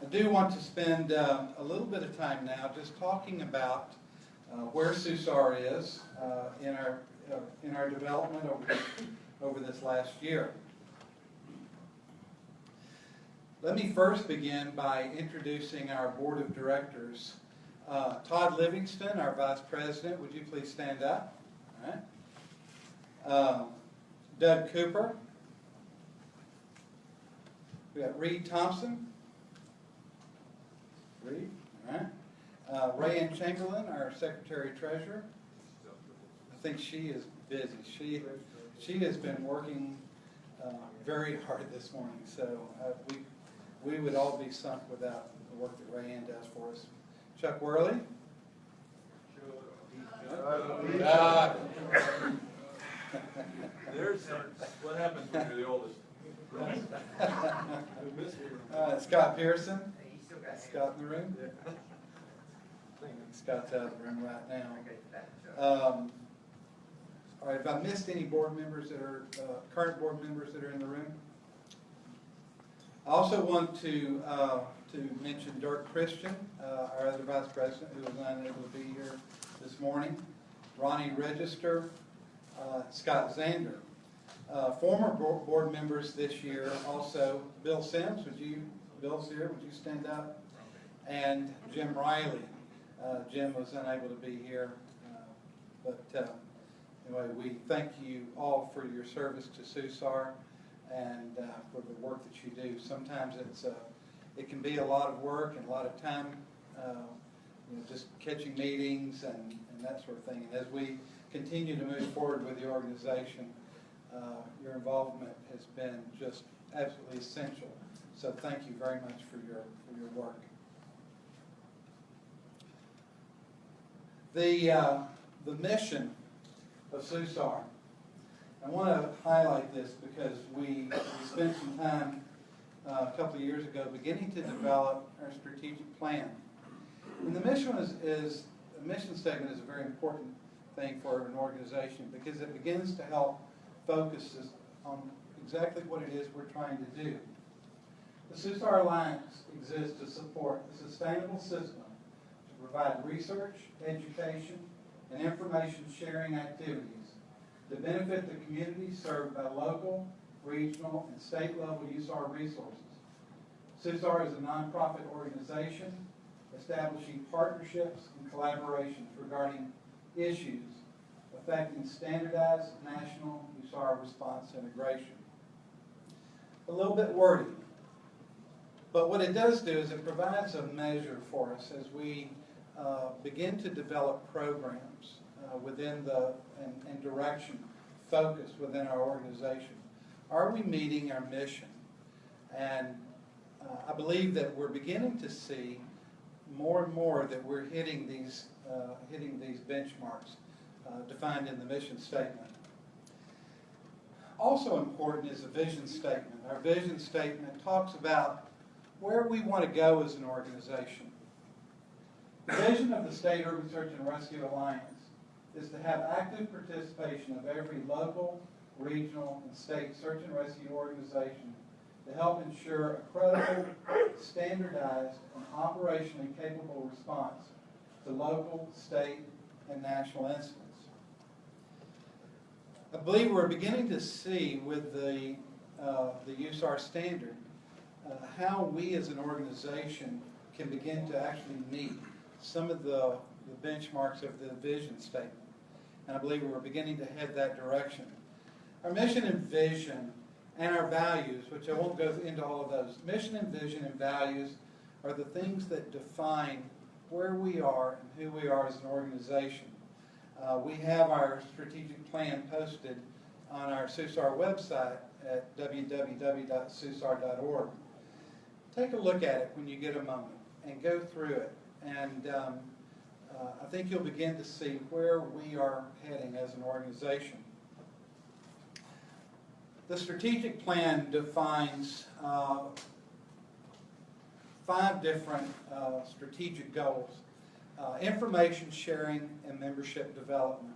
do want to spend a little bit of time now just talking about where SUSAR is in our development over this last year. Let me first begin by introducing our board of directors. Todd Livingston, our vice president, would you please stand up? All right. Doug Cooper. We got Reed Thompson. Reed, all right. Rayanne Chamberlain, our secretary treasurer. I think she is busy. She has been working very hard this morning, so we would all be sunk without the work that Rayanne does for us. Chuck Worley. There's what happens when you're the oldest. Scott Pearson. Scott in the room? Scott's out of the room right now. All right, have I missed any board members that are, current board members that are in the room? I also want to mention Dirk Christian, our other vice president, who was unable to be here this morning. Ronnie Register, Scott Zander. Former board members this year also, Bill Sims, Bill's here, would you stand up? And Jim Riley. Jim was unable to be here, but anyway, we thank you all for your service to SUSAR and for the work that you do. Sometimes it can be a lot of work and a lot of time, just catching meetings and that sort of thing. And as we continue to move forward with the organization, your involvement has been just absolutely essential. So thank you very much for your work. The mission of SUSAR. I want to highlight this because we spent some time a couple of years ago beginning to develop our strategic plan. And the mission a mission statement is a very important thing for an organization because it begins to help focus on exactly what it is we're trying to do. The SUSAR Alliance exists to support a sustainable system to provide research, education, and information sharing activities to benefit the communities served by local, regional, and state level USAR resources. SUSAR is a nonprofit organization establishing partnerships and collaborations regarding issues affecting standardized national USAR response integration. A little bit wordy, but what it does do is it provides a measure for us as we begin to develop programs within and direction, focus within our organization. Are we meeting our mission? And I believe that we're beginning to see more and more that we're hitting these benchmarks defined in the mission statement. Also important is a vision statement. Our vision statement talks about where we want to go as an organization. The vision of the State Urban Search and Rescue Alliance is to have active participation of every local, regional, and state search and rescue organization to help ensure a credible, standardized, and operationally capable response to local, state, and national incidents. I believe we're beginning to see with the USAR standard how we as an organization can begin to actually meet some of the benchmarks of the vision statement. And I believe we're beginning to head that direction. Our mission and vision and our values, which I won't go into all of those. Mission and vision and values are the things that define where we are and who we are as an organization. We have our strategic plan posted on our SUSAR website at www.susar.org. Take a look at it when you get a moment and go through it. And I think you'll begin to see where we are heading as an organization. The strategic plan defines 5 different strategic goals. Information sharing and membership development.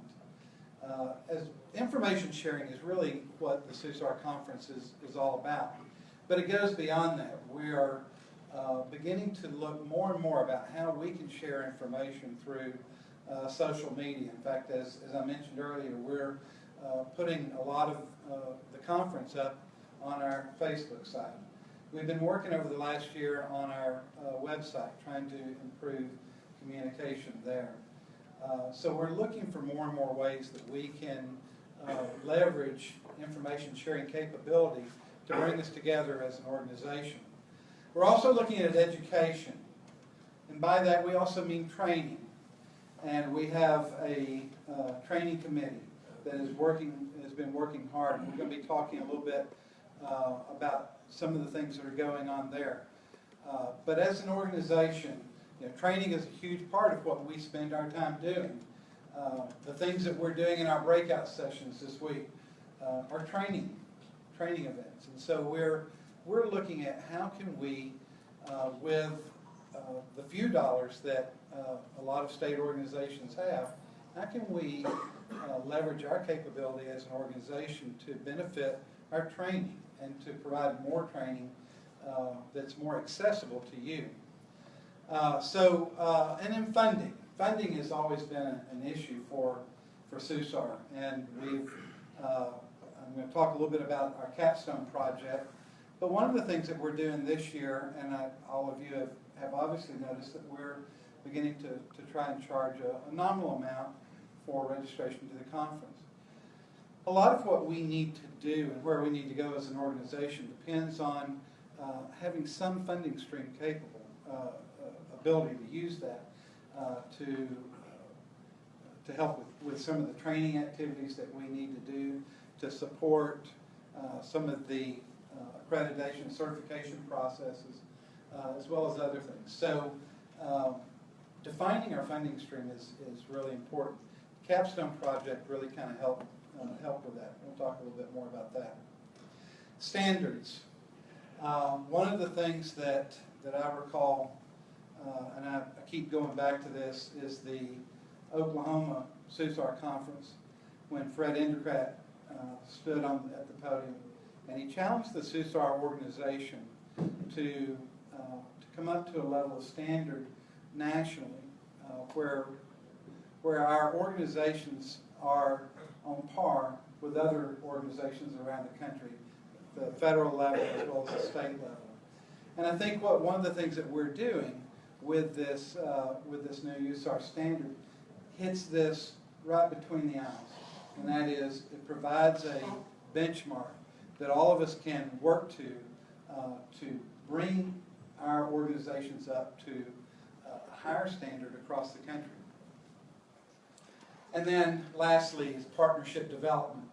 As information sharing is really what the SUSAR conference is all about. But it goes beyond that. We are beginning to look more and more about how we can share information through social media. In fact, as I mentioned earlier, we're putting a lot of the conference up on our Facebook site. We've been working over the last year on our website, trying to improve communication there. So we're looking for more and more ways that we can leverage information sharing capability to bring us together as an organization. We're also looking at education, and by that we also mean training. And we have a training committee that has been working hard, and we're going to be talking a little bit about some of the things that are going on there. But as an organization, training is a huge part of what we spend our time doing. The things that we're doing in our breakout sessions this week are training events. And so we're looking at how can we, with the few dollars that a lot of state organizations have, how can we leverage our capability as an organization to benefit our training and to provide more training that's more accessible to you. And then funding. Funding has always been an issue for SUSAR, and I'm going to talk a little bit about our capstone project. But one of the things that we're doing this year, and all of you have obviously noticed, that we're beginning to try and charge a nominal amount for registration to the conference. A lot of what we need to do and where we need to go as an organization depends on having some funding stream capable, ability to use that to help with some of the training activities that we need to do, to support some of the accreditation certification processes, as well as other things. So defining our funding stream is really important. The capstone project really kind of helped with that. We'll talk a little bit more about that. Standards. One of the things that I recall, and I keep going back to this, is the Oklahoma SUSAR conference when Fred Endicott stood at the podium, and he challenged the SUSAR organization to come up to a level of standard nationally where our organizations are on par with other organizations around the country, the federal level as well as the state level. And I think one of the things that we're doing with this new USAR standard hits this right between the aisles, and that is it provides a benchmark that all of us can work to bring our organizations up to a higher standard across the country. And then lastly is partnership development.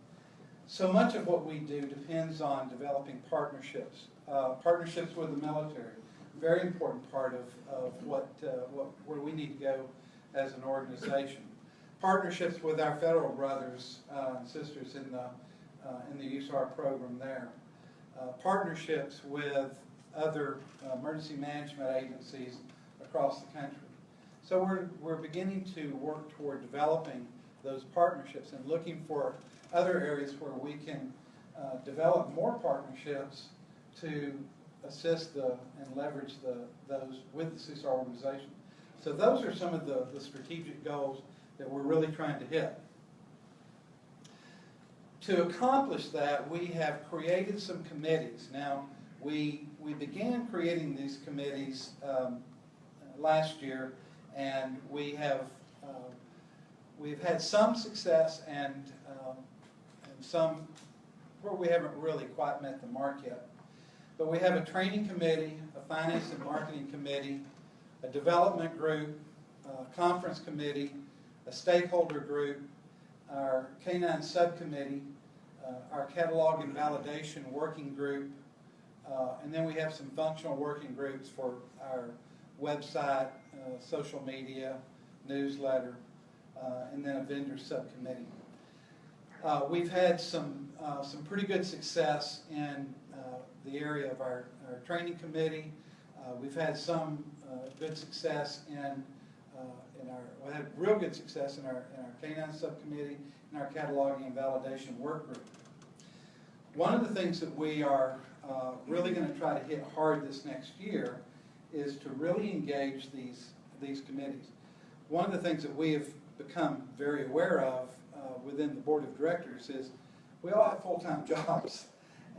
So much of what we do depends on developing partnerships. Partnerships with the military, very important part of where we need to go as an organization. Partnerships with our federal brothers and sisters in the USAR program there. Partnerships with other emergency management agencies across the country. So we're beginning to work toward developing those partnerships and looking for other areas where we can develop more partnerships to assist and leverage those with the SUSAR organization. So those are some of the strategic goals that we're really trying to hit. To accomplish that, we have created some committees. Now, we began creating these committees last year, and we've had some success and some where we haven't really quite met the mark yet. But we have a training committee, a finance and marketing committee, a development group, a conference committee, a stakeholder group, our K-9 subcommittee, our catalog and validation working group, and then we have some functional working groups for our website, social media, newsletter, and then a vendor subcommittee. We've had some pretty good success in the area of our training committee. We've had some good success we had real good success in our K-9 subcommittee and our cataloging and validation work group. One of the things that we are really going to try to hit hard this next year is to really engage these committees. One of the things that we have become very aware of within the board of directors is we all have full-time jobs,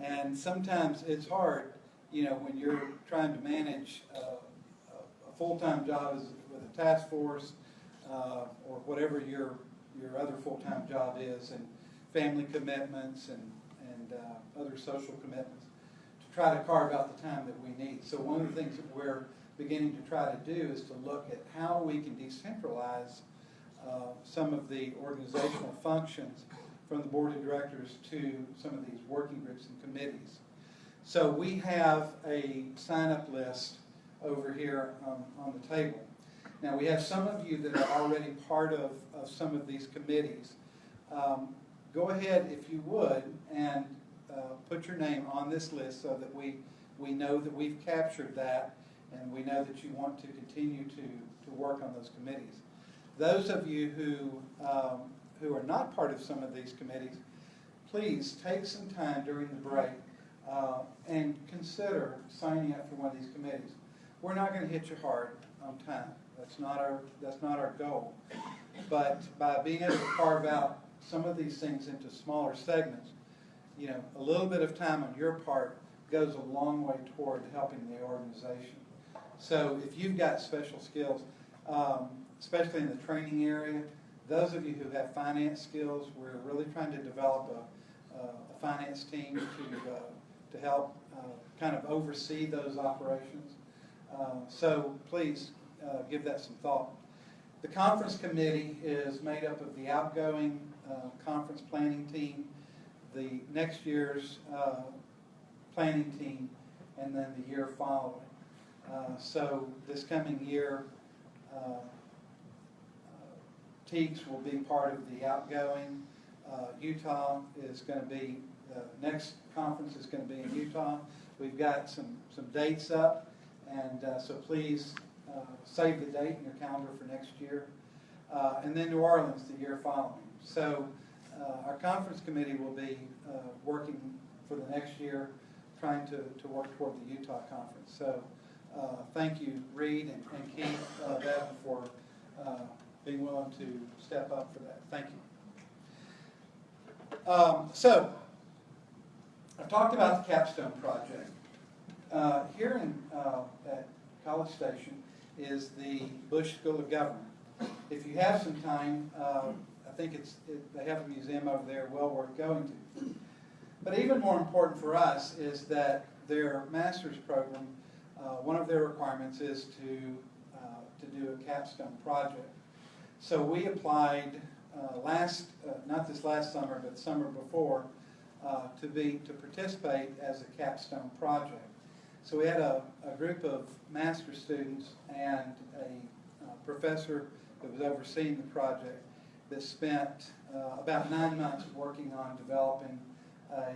and sometimes it's hard, you know, when you're trying to manage a full-time job with a task force or whatever your other full-time job is, and family commitments and other social commitments, to try to carve out the time that we need. So one of the things that we're beginning to try to do is to look at how we can decentralize some of the organizational functions from the board of directors to some of these working groups and committees. So we have a sign-up list over here on the table. Now we have some of you that are already part of some of these committees. Go ahead, if you would, and put your name on this list so that we know that we've captured that, and we know that you want to continue to work on those committees. Those of you who are not part of some of these committees, please take some time during the break and consider signing up for one of these committees. We're not going to hit you hard on time. That's not our goal. But by being able to carve out some of these things into smaller segments, you know, a little bit of time on your part goes a long way toward helping the organization. So if you've got special skills, especially in the training area, those of you who have finance skills, we're really trying to develop a finance team to help kind of oversee those operations. So please give that some thought. The conference committee is made up of the outgoing conference planning team, the next year's planning team, and then the year following. So this coming year, Teagues will be part of the outgoing. Utah is going to be, the next conference is going to be in Utah. We've got some dates up, and so please save the date in your calendar for next year. And then New Orleans the year following. So our conference committee will be working for the next year, trying to work toward the Utah conference. So thank you, Reed and Keith Bevan, for being willing to step up for that. Thank you. So I've talked about the capstone project. Here at College Station is the Bush School of Government. If you have some time, I think they have a museum over there well worth going to. But even more important for us is that their master's program, one of their requirements is to do a capstone project. So we applied not this last summer, but the summer before, to participate as a capstone project. So we had a group of master's students and a professor that was overseeing the project that spent about 9 months working on developing a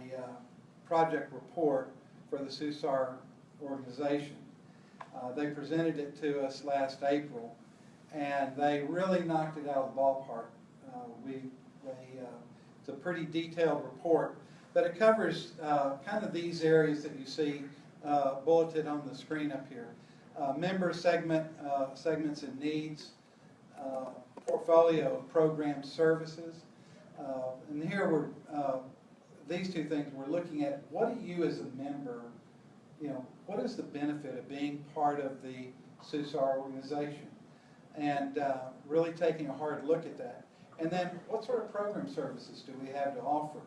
project report for the SUSAR organization. They presented it to us last April, and they really knocked it out of the ballpark. It's a pretty detailed report, but it covers kind of these areas that you see bulleted on the screen up here. Member segments and needs, portfolio of program services, and here we're these two things we're looking at. What do you as a member, what is the benefit of being part of the SUSAR organization, and really taking a hard look at that. And then what sort of program services do we have to offer?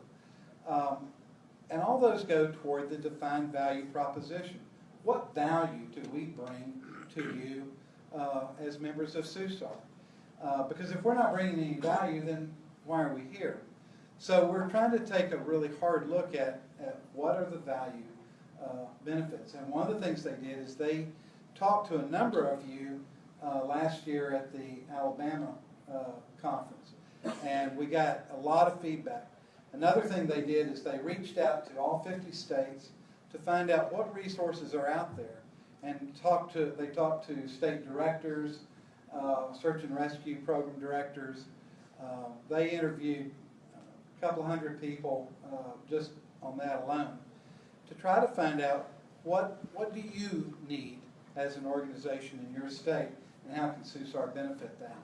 And all those go toward the defined value proposition. What value do we bring to you as members of SUSAR? Because if we're not bringing any value, then why are we here? So we're trying to take a really hard look at what are the value benefits. And one of the things they did is they talked to a number of you last year at the Alabama conference. And we got a lot of feedback. Another thing they did is they reached out to all 50 states to find out what resources are out there. And they talked to state directors, search and rescue program directors. They interviewed a couple hundred people just on that alone to try to find out what do you need as an organization in your state, and how can SUSAR benefit that.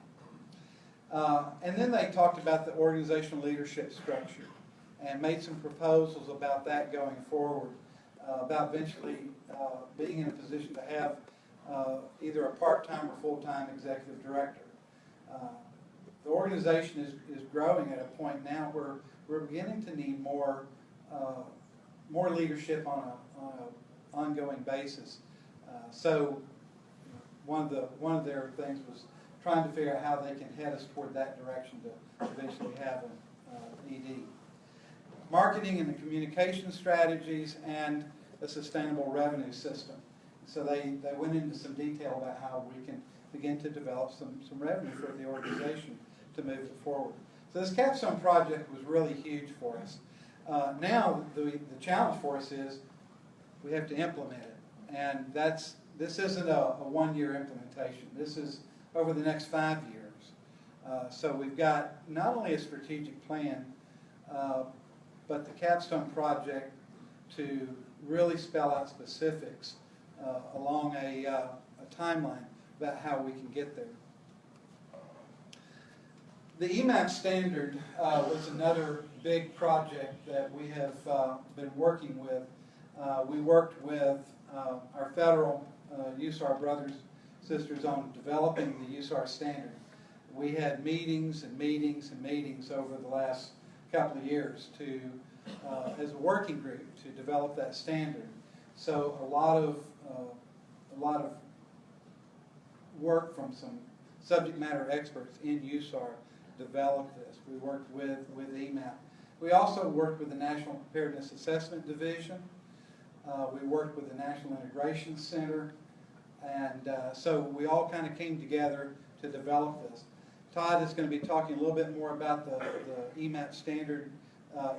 And then they talked about the organizational leadership structure and made some proposals about that going forward, about eventually being in a position to have either a part-time or full-time executive director. The organization is growing at a point now where we're beginning to need more leadership on an ongoing basis. So one of their things was trying to figure out how they can head us toward that direction to eventually have an ED. Marketing and the communication strategies and a sustainable revenue system. So they went into some detail about how we can begin to develop some revenue for the organization to move it forward. So this capstone project was really huge for us. Now the challenge for us is we have to implement it, and this isn't a one-year implementation. This is over the next 5 years. So we've got not only a strategic plan, but the capstone project to really spell out specifics along a timeline about how we can get there. The EMAP standard was another big project that we have been working with. We worked with our federal USAR brothers, sisters on developing the USAR standard. We had meetings and meetings and meetings over the last couple of years to, as a working group, to develop that standard. So a lot of work from some subject matter experts in USAR developed this. We worked with EMAP. We also worked with the National Preparedness Assessment Division. We worked with the National Integration Center. And so we all kind of came together to develop this. Todd is going to be talking a little bit more about the EMAP standard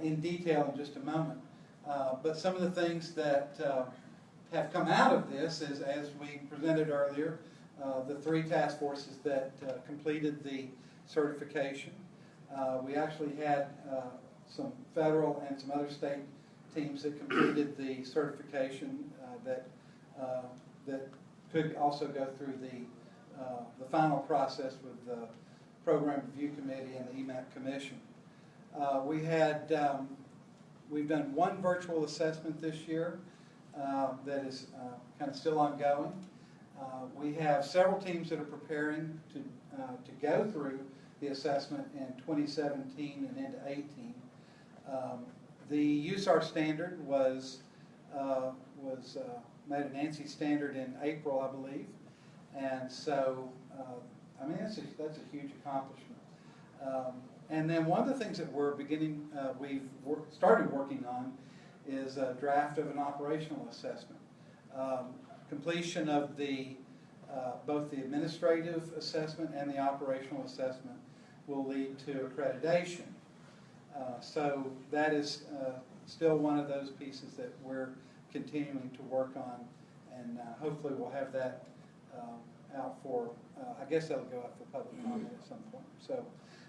in detail in just a moment. But some of the things that have come out of this is, as we presented earlier, the 3 task forces that completed the certification. We actually had some federal and some other state teams that completed the certification that could also go through the final process with the Program Review Committee and the EMAP Commission. We've done 1 virtual assessment this year that is kind of still ongoing. We have several teams that are preparing to go through the assessment in 2017 and into 2018. The USAR standard was made an ANSI standard in April, I believe, and so I mean that's a huge accomplishment. And then one of the things that we've started working on is a draft of an operational assessment. Completion of both the administrative assessment and the operational assessment will lead to accreditation. So that is still one of those pieces that we're continuing to work on, and hopefully we'll have that out for, I guess that'll go out for public comment at some point. So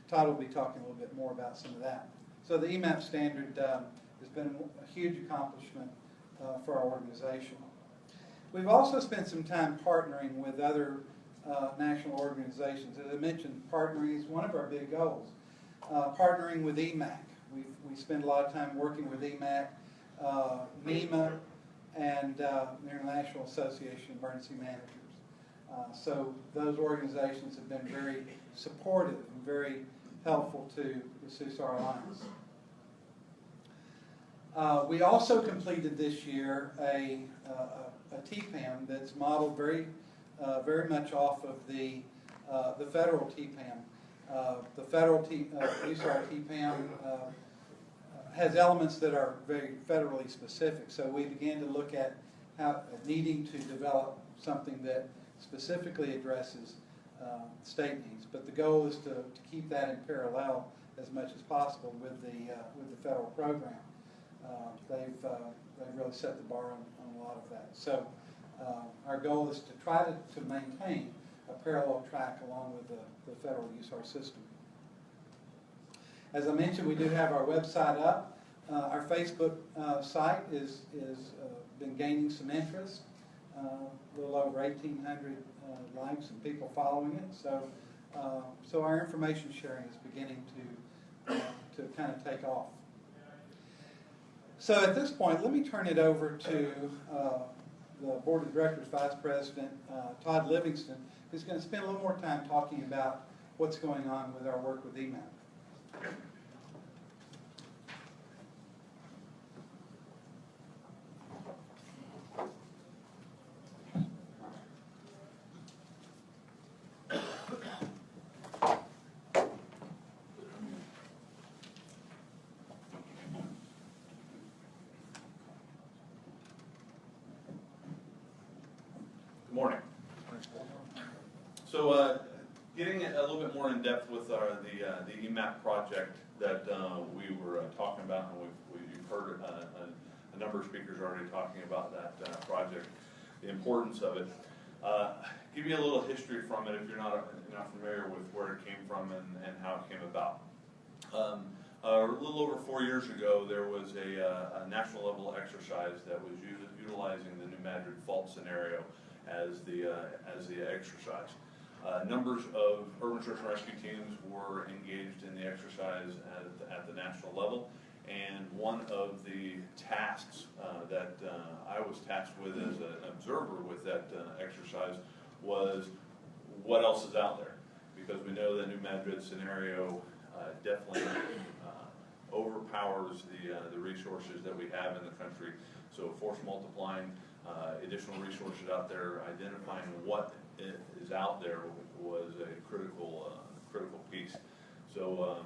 Todd will be talking a little bit more about some of that. So the EMAP standard has been a huge accomplishment for our organization. We've also spent some time partnering with other national organizations. As I mentioned, partnering is one of our big goals. Partnering with EMAC. We spend a lot of time working with EMAC, NEMA, and the International Association of Emergency Managers. So those organizations have been very supportive and very helpful to the SUSAR Alliance. We also completed this year a TPAM that's modeled very much off of the federal TPAM. The federal USAR TPAM has elements that are very federally specific, so we began to look at needing to develop something that specifically addresses state needs. But the goal is to keep that in parallel as much as possible with the federal program. They've really set the bar on a lot of that. So our goal is to try to maintain a parallel track along with the federal USAR system. As I mentioned, we do have our website up. Our Facebook site is been gaining some interest. a little over 1,800 likes and people following it. So, so our information sharing is beginning to kind of take off. So at this point, let me turn it over to the Board of Directors Vice President, Todd Livingston, who's going to spend a little more time talking about what's going on with our work with EMAP. Good morning. So, getting a little bit more in depth with the EMAP project that we were talking about, and you've heard a number of speakers already talking about that project, the importance of it. Give you a little history from it if you're not familiar with where it came from and how it came about. A little over 4 years ago, there was a national level exercise that was utilizing the New Madrid fault scenario as the exercise. Numbers of urban search and rescue teams were engaged in the exercise at the national level, and one of the tasks that I was tasked with as an observer with that exercise was what else is out there, because we know the New Madrid scenario definitely overpowers the resources that we have in the country. So force multiplying additional resources out there, identifying what is out there was a critical piece. So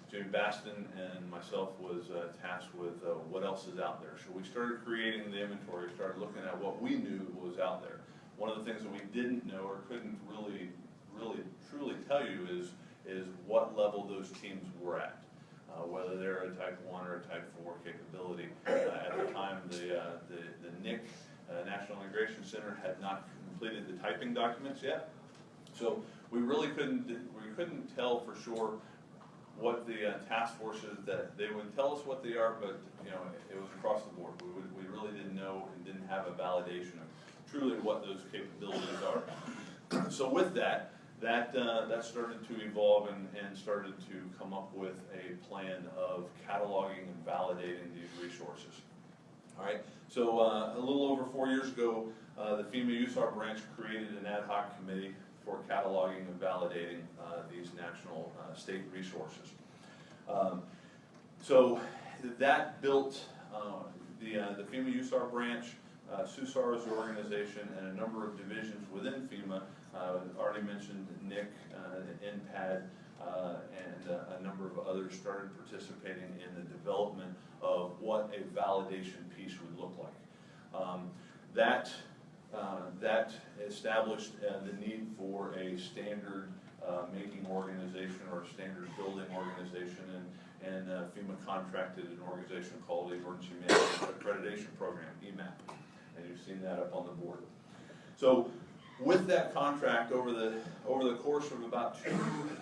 Jimmy Baston and myself was tasked with what else is out there. So we started creating the inventory, started looking at what we knew was out there. One of the things that we didn't know or couldn't really truly tell you is what level those teams were at. Whether they're a Type 1 or a Type 4 capability. At the time, the NIC, National Integration Center, had not completed the typing documents yet. So we really couldn't tell for sure what the task forces, that they would tell us what they are, but it was across the board. We really didn't know and didn't have a validation of truly what those capabilities are. So with that started to evolve and started to come up with a plan of cataloging and validating these resources. All right, so a little over 4 years ago, the FEMA USAR branch created an ad hoc committee for cataloging and validating these national state resources. So that built the FEMA USAR branch. SUSAR is the organization, and a number of divisions within FEMA. Already mentioned NIC, NPAD, and a number of others started participating in the development of what a validation piece would look like. That established the need for a standard making organization or a standard building organization, and FEMA contracted an organization called the Emergency Management Accreditation Program, EMAP, and you've seen that up on the board. So with that contract, over the course of about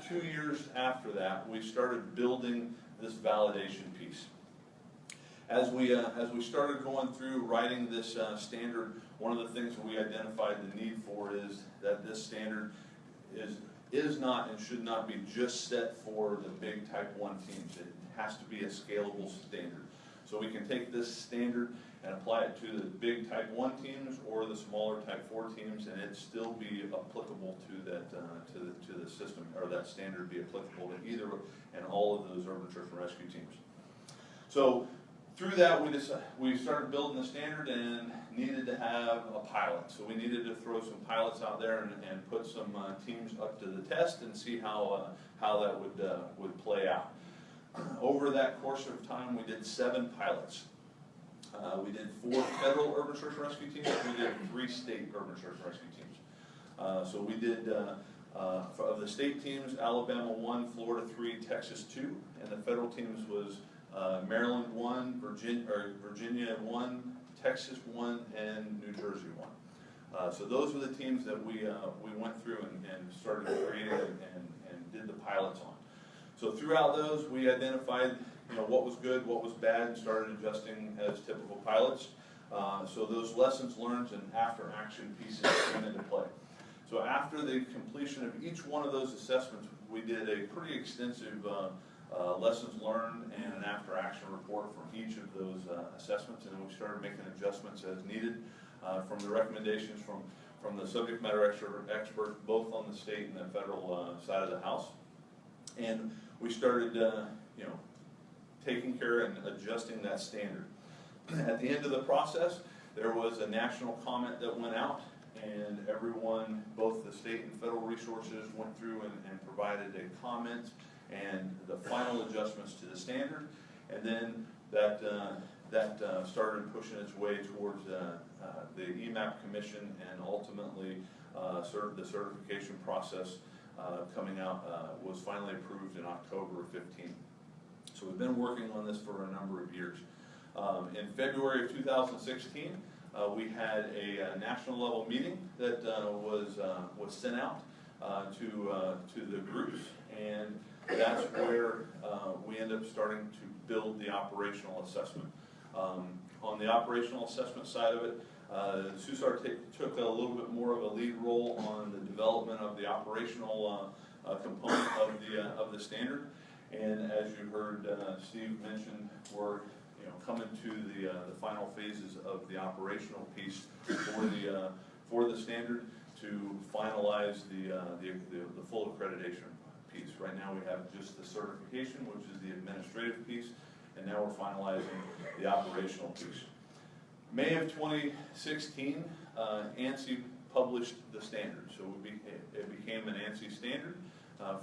two years after that, we started building this validation piece. As we started going through writing this standard, one of the things that we identified the need for is that this standard is not and should not be just set for the big Type 1 teams. It has to be a scalable standard. So we can take this standard and apply it to the big Type 1 teams or the smaller Type 4 teams, and it still be applicable to that to the system, or that standard be applicable to either and all of those urban search and rescue teams. So through that, we started building the standard and needed to have a pilot. So we needed to throw some pilots out there and put some teams up to the test and see how that would play out. Over that course of time, we did 7 pilots. We did 4 federal urban search and rescue teams. We did 3 state urban search and rescue teams. So we did, of the state teams, Alabama 1, Florida 3, Texas 2, and the federal teams was Maryland 1, Virginia 1, Texas 1, and New Jersey 1. So those were the teams that we went through and started creating and did the pilots on. So throughout those, we identified what was good, what was bad, and started adjusting as typical pilots. So those lessons learned and after action pieces came into play. So after the completion of each one of those assessments, we did a pretty extensive lessons learned and an after action report from each of those assessments, and then we started making adjustments as needed from the recommendations from the subject matter experts, both on the state and the federal side of the house. And we started taking care and adjusting that standard. At the end of the process, there was a national comment that went out, and everyone, both the state and federal resources, went through and provided a comment and the final adjustments to the standard, and then that started pushing its way towards the EMAP commission, and ultimately the certification process coming out was finally approved in October of 15. So we've been working on this for a number of years. In February of 2016, we had a national level meeting that was sent out to the groups, and that's where we end up starting to build the operational assessment. On the operational assessment side of it, SUSAR took a little bit more of a lead role on the development of the operational component of the standard. And as you heard Steve mention, we're coming to the final phases of the operational piece for the standard to finalize the full accreditation piece. Right now we have just the certification, which is the administrative piece, and now we're finalizing the operational piece. May of 2016, ANSI published the standard, so it became an ANSI standard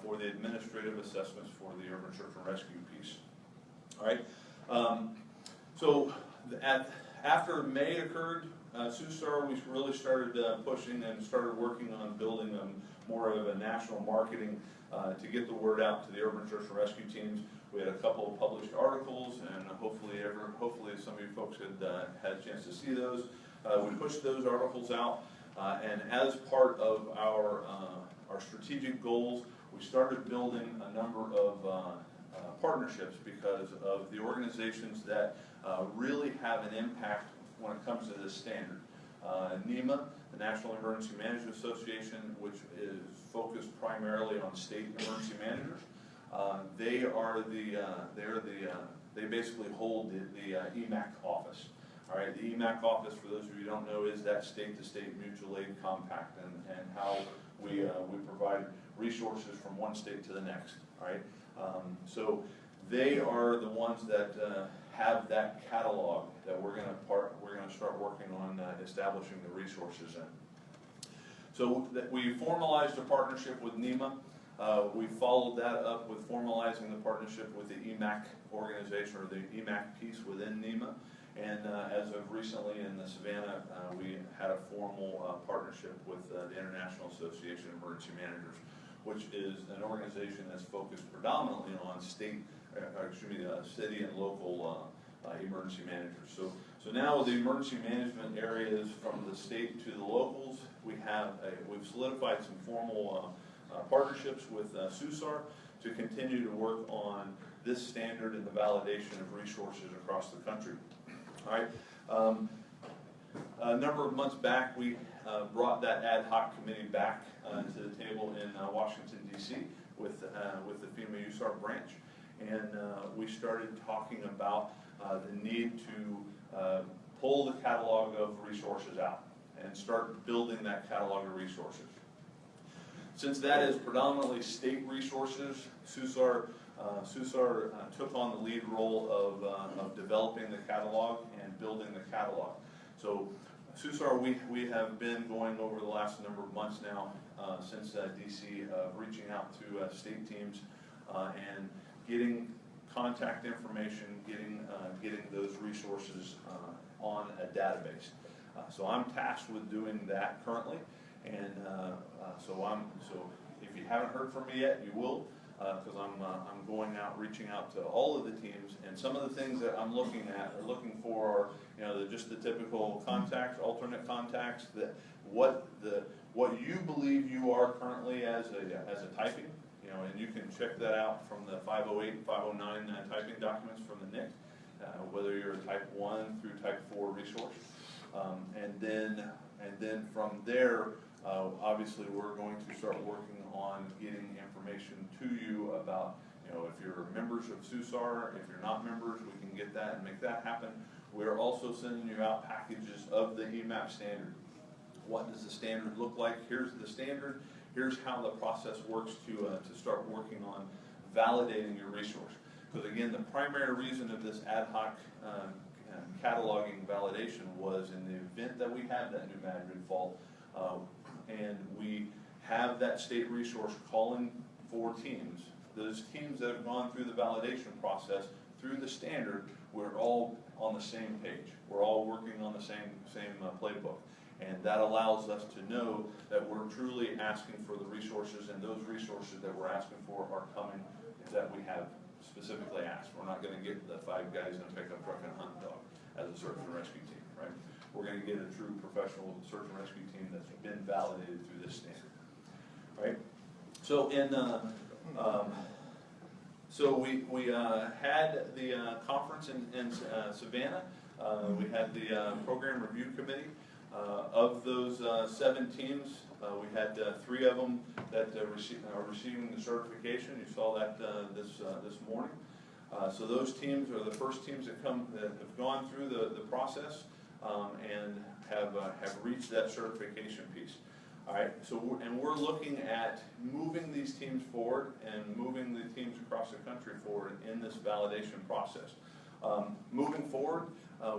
for the administrative assessments for the urban search and rescue piece. All right. So after May occurred, SUSAR, we really started pushing and started working on building more of a national marketing to get the word out to the urban search and rescue teams. We had a couple of published articles, and hopefully some of you folks had a chance to see those. We pushed those articles out, and as part of our strategic goals, we started building a number of partnerships because of the organizations that really have an impact when it comes to this standard. NEMA, the National Emergency Management Association, which is focused primarily on state emergency managers. They basically hold the EMAC office. All right, the EMAC office, for those of you who don't know, is that state-to-state mutual aid compact, and how we provide resources from one state to the next. All right, so they are the ones that have that catalog that we're going to start working on establishing the resources in. So we formalized a partnership with NEMA. We followed that up with formalizing the partnership with the EMAC organization, or the EMAC piece within NEMA. And as of recently in the Savannah, we had a formal partnership with the International Association of Emergency Managers, which is an organization that's focused predominantly on city and local emergency managers. So now with the emergency management areas from the state to the locals, we've solidified some formal partnerships with SUSAR to continue to work on this standard and the validation of resources across the country. All right. A number of months back, we brought that ad hoc committee back to the table in Washington, D.C. with the FEMA USAR branch, and we started talking about the need to pull the catalog of resources out and start building that catalog of resources. Since that is predominantly state resources, SUSAR took on the lead role of developing the catalog and building the catalog. So SUSAR, we have been going over the last number of months now since DC, reaching out to state teams and getting contact information, getting those resources on a database. So I'm tasked with doing that currently, and so if you haven't heard from me yet, you will, because I'm going out, reaching out to all of the teams, and some of the things that I'm looking for are, just the typical contacts, alternate contacts, that what you believe you are currently as a typing, and you can check that out from the 508 and 509 typing documents from the NIC, whether you're a type 1 through type 4 resource. And then from there, obviously, we're going to start working on getting information to you about, if you're members of SUSAR, if you're not members, we can get that and make that happen. We're also sending you out packages of the EMAP standard. What does the standard look like? Here's the standard. Here's how the process works to start working on validating your resource. Because again, the primary reason of this ad hoc cataloging validation was in the event that we have that new Madrid fall, and we have that state resource calling for teams. Those teams that have gone through the validation process, through the standard, we're all on the same page. We're all working on the same playbook. And that allows us to know that we're truly asking for the resources, and those resources that we're asking for are coming that we have specifically asked. We're not going to get the 5 guys in a pickup truck and a hunt dog as a search and rescue team, right? We're going to get a true professional search and rescue team that's been validated through this standard, right? So we had the conference in Savannah. We had the program review committee. Of those 7 teams, we had 3 of them that are receiving the certification. You saw that this morning. So those teams are the first teams that have gone through the process and have reached that certification piece. All right. So we're looking at moving these teams forward and moving the teams across the country forward in this validation process. Moving forward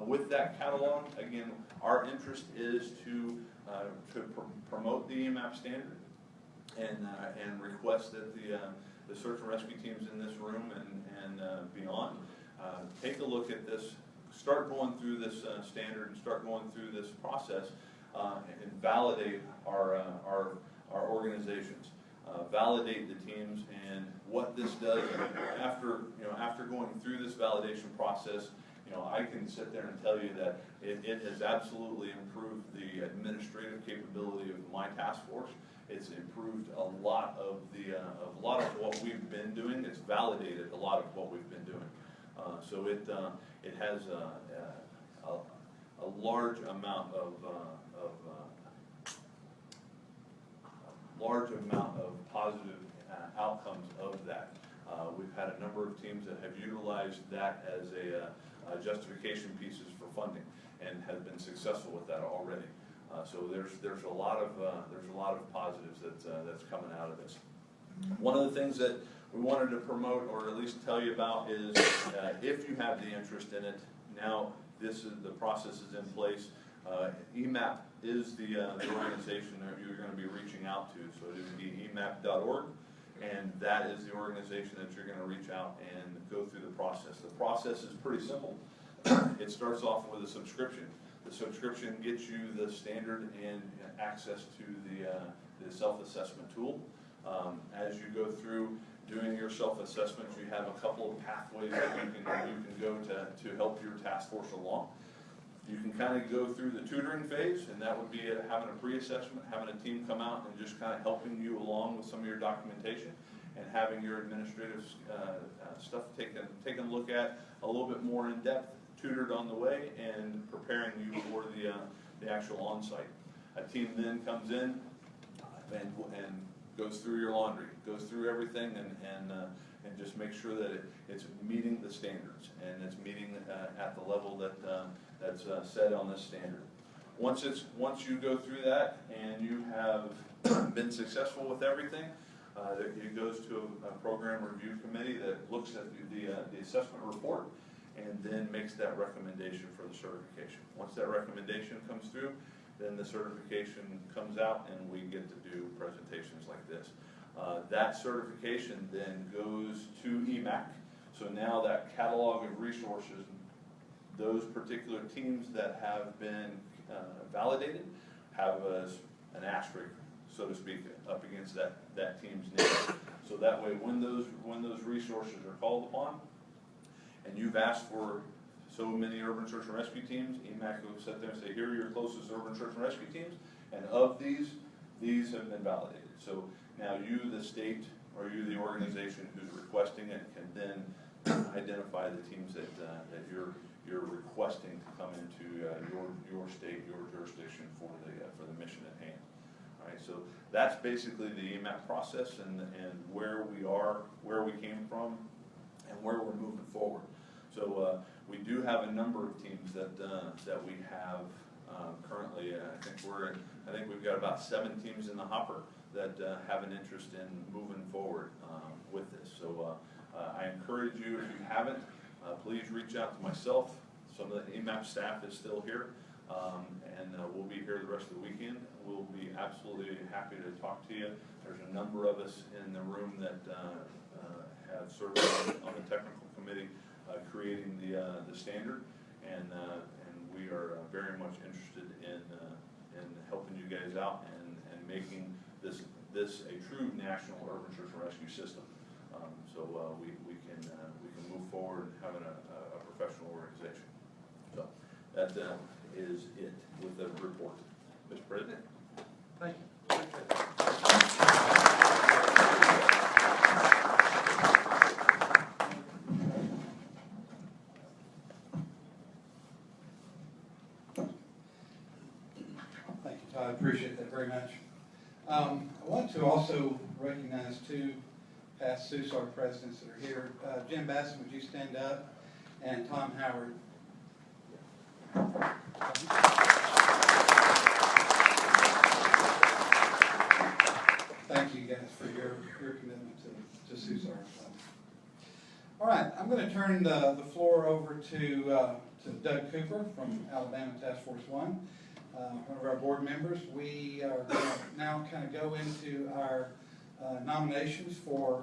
with that catalog, again, our interest is to promote the EMAP standard and request that the search and rescue teams in this room and beyond take a look at this, start going through this standard and start going through this process and validate our organizations, validate the teams, and what this does after going through this validation process. I can sit there and tell you that it has absolutely improved the administrative capability of my task force. It's improved a lot of what we've been doing. It's validated a lot of what we've been doing. So it has a large amount of positive outcomes of that. We've had a number of teams that have utilized that as justification pieces for funding and have been successful with that already. So there's a lot of positives that's coming out of this. One of the things that we wanted to promote, or at least tell you about, is if you have the interest in it, now the process is in place. EMAP is the organization that you're going to be reaching out to. So it would be emap.org. And that is the organization that you're going to reach out and go through the process. The process is pretty simple. It starts off with a subscription. The subscription gets you the standard and access to the self-assessment tool. As you go through doing your self-assessment, you have a couple of pathways that you can go to help your task force along. You can kind of go through the tutoring phase, and that would be having a pre-assessment, having a team come out and just kind of helping you along with some of your documentation, and having your administrative stuff taken a look at a little bit more in depth, tutored on the way, and preparing you for the actual on-site. A team then comes in and goes through your laundry, goes through everything, and just make sure that it's meeting the standards and it's meeting at the level that's set on this standard. Once you go through that and you have been successful with everything, it goes to a program review committee that looks at the assessment report and then makes that recommendation for the certification. Once that recommendation comes through, then the certification comes out and we get to do presentations like this. That certification then goes to EMAC. So now that catalog of resources, those particular teams that have been validated have an asterisk, so to speak, up against that team's name. So that way, when those resources are called upon, and you've asked for so many urban search and rescue teams, EMAC will sit there and say, here are your closest urban search and rescue teams, and of these have been validated. So now you, the state, or you, the organization who's requesting it, can then identify the teams that you're requesting to come into your state, your jurisdiction for the mission at hand. All right, so that's basically the EMAP process and where we are, where we came from, and where we're moving forward. So we do have a number of teams that we have currently. I think we've got about 7 teams in the hopper that have an interest in moving forward with this. So I encourage you, if you haven't, please reach out to myself. Some of the EMAP staff is still here, and we'll be here the rest of the weekend. We'll be absolutely happy to talk to you. There's a number of us in the room that have served on the technical committee creating the standard, and we are very much interested in helping you guys out and making this a true national urban search and rescue system. So we can move forward having a professional organization. So that is it with the report, Mr. President. Thank you. Thank you, Todd. I appreciate that very much. I want to also recognize 2 past SUSAR presidents that are here. Jim Basson, would you stand up? And Tom Howard. Thank you guys for your commitment to SUSAR. All right, I'm going to turn the floor over to Doug Cooper from Alabama Task Force 1, one of our board members. We are going to now kind of go into our nominations for